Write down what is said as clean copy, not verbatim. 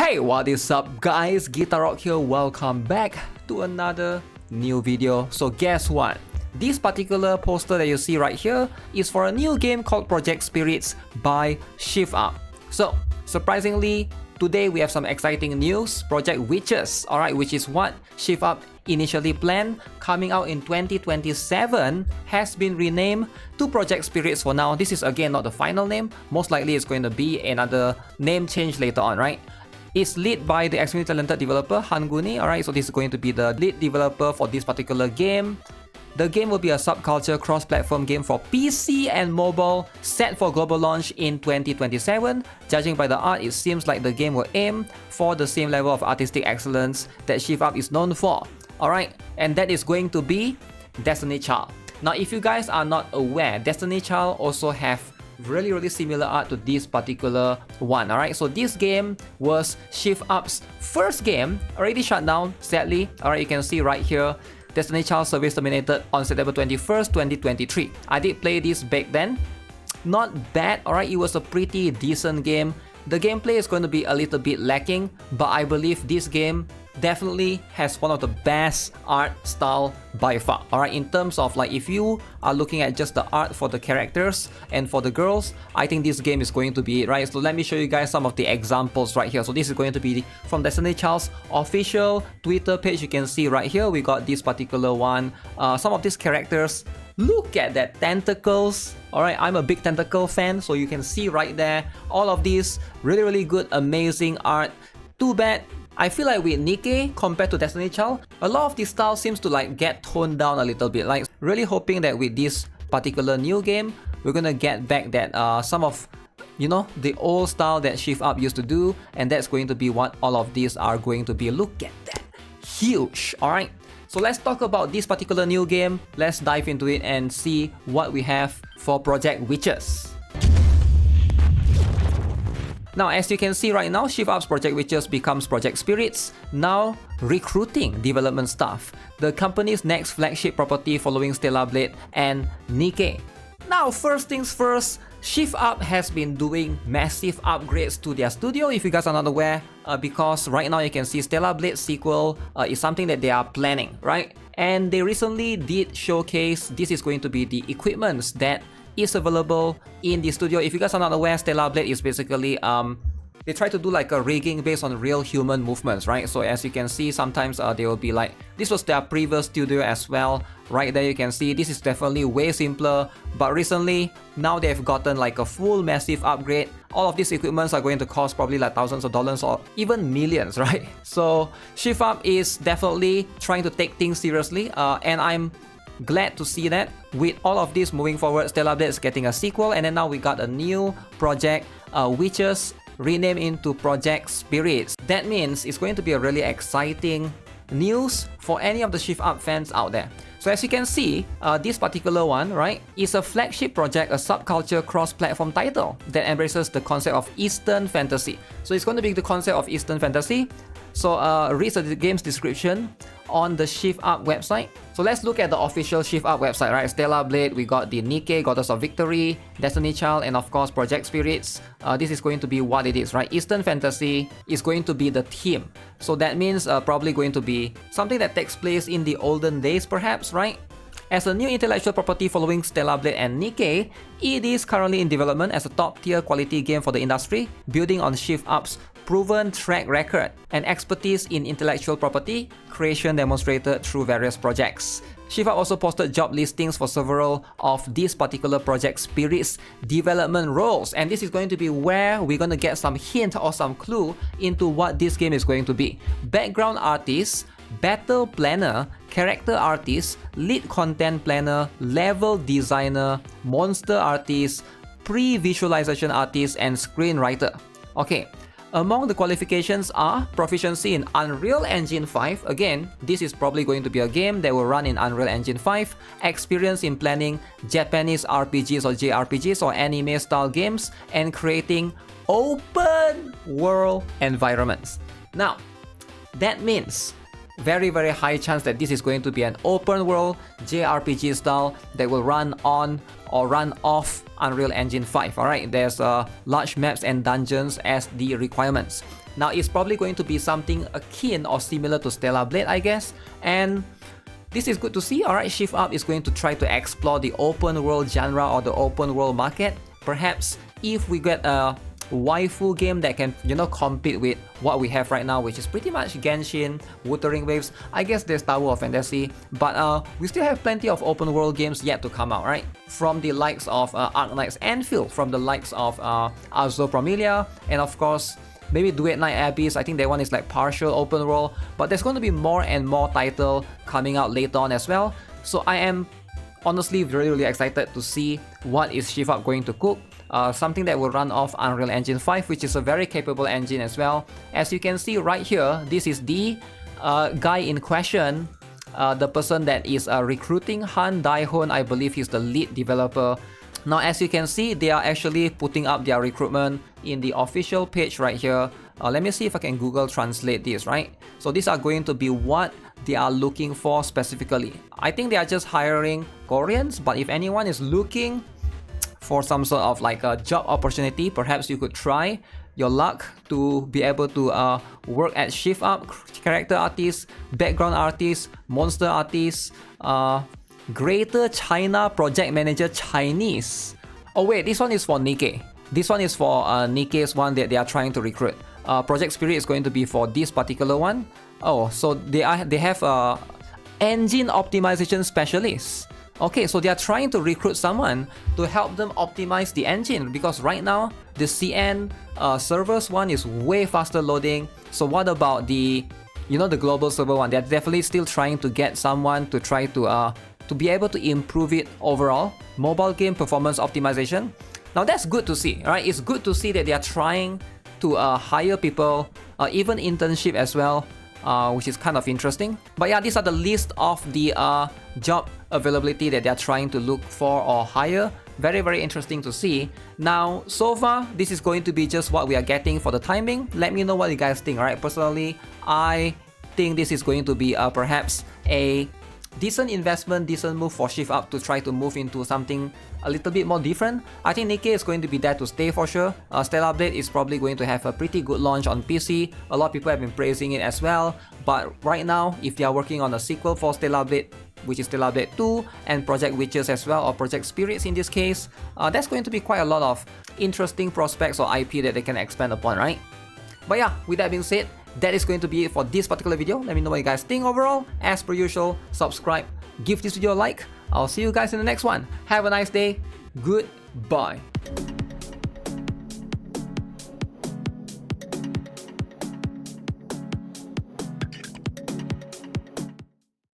Hey, what is up guys? GuitarRock here, welcome back to another new video. So guess what? This particular poster that you see right here is for a new game called Project Spirits by Shift Up. So surprisingly, today we have some exciting news. Project Witches, alright, which is what Shift Up initially planned, coming out in 2027, has been renamed to Project Spirits for now. This is again not the final name. Most likely it's going to be another name change later on, right? It's led by the extremely talented developer Hanguni, alright, so this is going to be the lead developer for this particular game. The game will be a subculture cross-platform game for PC and mobile, set for global launch in 2027. Judging by the art, it seems like the game will aim for the same level of artistic excellence that Shift Up is known for. Alright, and that is going to be Destiny Child. Now, if you guys are not aware, Destiny Child also have really similar art to this particular one. Alright, so this game was Shift Up's first game, already shut down, sadly. Alright, you can see right here, Destiny Child service terminated on September 21st, 2023. I did play this back then. Not bad, alright, it was a pretty decent game. The gameplay is going to be a little bit lacking, but I believe this game definitely has one of the best art style by far. Alright, in terms of like if you are looking at just the art for the characters and for the girls, I think this game is going to be it, right? So let me show you guys some of the examples right here. So this is going to be from Destiny Child's official Twitter page. You can see right here we got this particular one. Some of these characters, look at that tentacles. Alright, I'm a big tentacle fan, so you can see right there all of these really good, amazing art. Too bad, I feel like with Nikke compared to Destiny Child, a lot of this style seems to like get toned down a little bit. Like really hoping that with this particular new game, we're gonna get back that some of, you know, the old style that Shift Up used to do, and that's going to be what all of these are going to be. Look at that, huge. Alright, so let's talk about this particular new game. Let's dive into it and see what we have for Project Witches. Now, as you can see right now, Shift Up's Project Witches becomes Project Spirits, now recruiting development staff. The company's next flagship property following Stellar Blade and Nikke. Now, first things first, Shift Up has been doing massive upgrades to their studio, if you guys are not aware, because right now you can see Stellar Blade sequel is something that they are planning, right? And they recently did showcase this is going to be the equipments that is available in the studio. If you guys are not aware, Stellar Blade is basically they try to do like a rigging based on real human movements, right? So as you can see, sometimes they will be like, this was their previous studio as well. Right there you can see this is definitely way simpler, but recently now they've gotten like a full massive upgrade. All of these equipments are going to cost probably like thousands of dollars or even millions, right? So Shift Up is definitely trying to take things seriously, and I'm glad to see that with all of this moving forward. Stellar Blade is getting a sequel, and then now we got a new project, Witches, renamed into Project Spirits. That means it's going to be a really exciting news for any of the Shift Up fans out there. So as you can see, this particular one, right, is a flagship project, a subculture cross-platform title that embraces the concept of Eastern fantasy. So it's going to be the concept of Eastern fantasy. So read the game's description on the Shift Up website. So let's look at the official Shift Up website, right? Stellar Blade, we got the Nikke, Goddess of Victory, Destiny Child, and of course Project Spirits. This is going to be what it is, right? Eastern fantasy is going to be the theme. So that means probably going to be something that takes place in the olden days perhaps, right? As a new intellectual property following Stellar Blade and Nikke, it is currently in development as a top-tier quality game for the industry, building on Shift Up's proven track record and expertise in intellectual property creation demonstrated through various projects. Shift Up also posted job listings for several of these particular Project Spirits development roles, and this is going to be where we're going to get some hint or some clue into what this game is going to be. Background artist, battle planner, character artist, lead content planner, level designer, monster artist, pre-visualization artist, and screenwriter. Okay, among the qualifications are proficiency in Unreal Engine 5. Again, this is probably going to be a game that will run in Unreal Engine 5. Experience in planning Japanese RPGs or JRPGs or anime style games and creating open world environments. Now, that means very high chance that this is going to be an open world JRPG style that will run on or run off Unreal Engine 5. Alright, there's large maps and dungeons as the requirements. Now it's probably going to be something akin or similar to Stellar Blade, I guess, and this is good to see. Alright, Shift Up is going to try to explore the open world genre or the open world market. Perhaps if we get a waifu game that can, compete with what we have right now, which is pretty much Genshin, Wuthering Waves. I guess there's Tower of Fantasy, but we still have plenty of open world games yet to come out, right? From the likes of Arknight's Anfield, from the likes of Azure Promilia, and of course, maybe Duet Night Abyss. I think that one is like partial open world, but there's going to be more and more title coming out later on as well. So I am honestly really excited to see what is Shift Up going to cook. Something that will run off Unreal Engine 5, which is a very capable engine as well. As you can see right here, this is the guy in question, the person that is recruiting, Han Daihon. I believe he's the lead developer. Now, as you can see, they are actually putting up their recruitment in the official page right here. Let me see if I can Google translate this, right? So these are going to be what they are looking for specifically. I think they are just hiring Koreans, but if anyone is looking for some sort of like a job opportunity, perhaps you could try your luck to be able to work at Shift Up. Character artist, background artist, monster artist, Greater China Project Manager Chinese. Oh wait, this one is for Nikke. This one is for Nikke's one that they are trying to recruit. Project Spirit is going to be for this particular one. Oh, so they have engine optimization specialist. Okay, so they are trying to recruit someone to help them optimize the engine, because right now the CN servers one is way faster loading. So what about the the global server one? They're definitely still trying to get someone to try to be able to improve it overall. Mobile game performance optimization. Now that's good to see, right? It's good to see that they are trying to hire people, even internship as well, which is kind of interesting. But yeah, these are the list of the job availability that they are trying to look for or hire. Very interesting to see. Now, so far, this is going to be just what we are getting for the timing. Let me know what you guys think, right? Personally, I think this is going to be perhaps a decent investment, decent move for Shift Up to try to move into something a little bit more different. I think Nikke is going to be there to stay for sure. Stellar Blade is probably going to have a pretty good launch on PC. A lot of people have been praising it as well. But right now, if they are working on a sequel for Stellar Blade, which is Stellar Blade 2, and Project Witches as well, or Project Spirits in this case, that's going to be quite a lot of interesting prospects or IP that they can expand upon, right? But yeah, with that being said, that is going to be it for this particular video. Let me know what you guys think overall. As per usual, subscribe, give this video a like. I'll see you guys in the next one. Have a nice day. Goodbye.